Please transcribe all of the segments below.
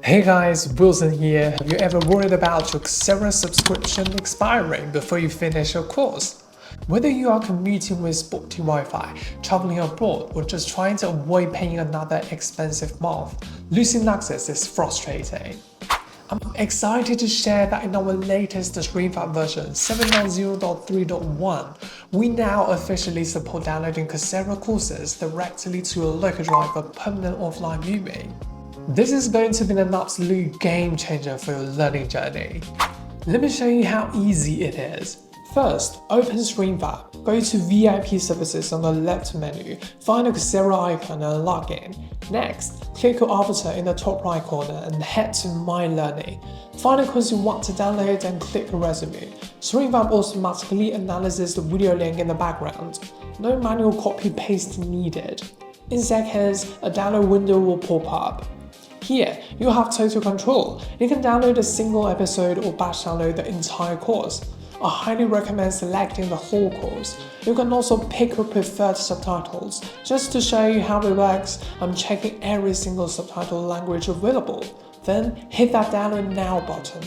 Hey guys, Wilson here. Have you ever worried about your Coursera subscription expiring before you finish your course? Whether you are commuting with spotty Wi-Fi, traveling abroad, or just trying to avoid paying another expensive month, losing access is frustrating. I'm excited to share that in our latest StreamFab version 7.0.3.1, we now officially support downloading Coursera courses directly to your local drive for permanent offline viewing. This is going to be an absolute game changer for your learning journey. Let me show you how easy it is. First, open StreamFab, go to VIP services on the left menu, find the Coursera icon and log in. Next, click your avatar in the top right corner and head to My Learning. Find the course you want to download and click Resume. StreamFab automatically analyzes the video link in the background. No manual copy-paste needed. In seconds, a download window will pop up. Here, you have total control. You can download a single episode or batch download the entire course. I highly recommend selecting the whole course. You can also pick your preferred subtitles. Just to show you how it works, I'm checking every single subtitle language available. Then hit that download now button.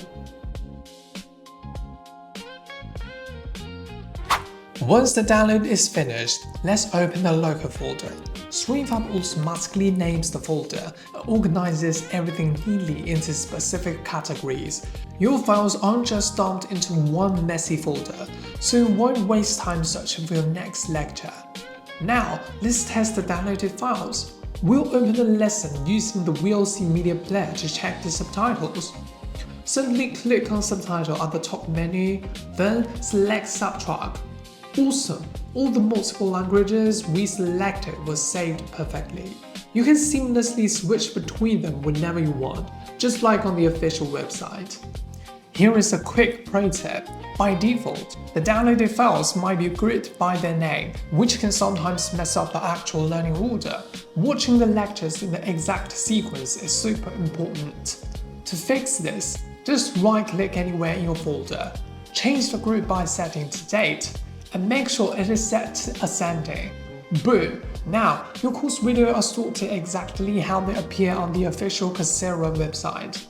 Once the download is finished, let's open the local folder. StreamFab automatically names the folder and organizes everything neatly into specific categories. Your files aren't just dumped into one messy folder, so you won't waste time searching for your next lecture. Now, let's test the downloaded files. We'll open the lesson using the VLC Media Player to check the subtitles. Simply click on Subtitle at the top menu, then select Subtrack. Awesome! All the multiple languages we selected were saved perfectly. You can seamlessly switch between them whenever you want, just like on the official website. Here is a quick pro tip. By default, the downloaded files might be grouped by their name, which can sometimes mess up the actual learning order. Watching the lectures in the exact sequence is super important. To fix this, just right-click anywhere in your folder, change the group by setting to date, and make sure it is set to ascending. Boom! Now, your course videos are sorted exactly how they appear on the official Coursera website.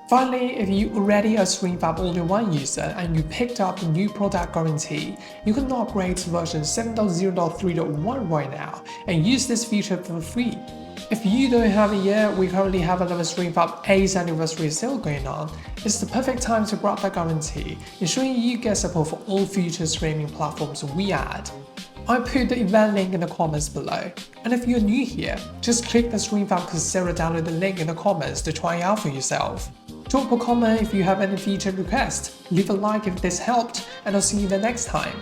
Finally, if you're already a StreamFab All-in-One user and you picked up the new product guarantee, you can upgrade to version 7.0.3.1 right now and use this feature for free. If you don't have it yet, we currently have another StreamFab 8th anniversary sale going on. It's the perfect time to grab that guarantee, ensuring you get support for all future streaming platforms we add. I put the event link in the comments below. And if you're new here, just click the StreamFab Coursera download link in the comments to try it out for yourself. Drop a comment if you have any feature requests, leave a like if this helped, and I'll see you the next time.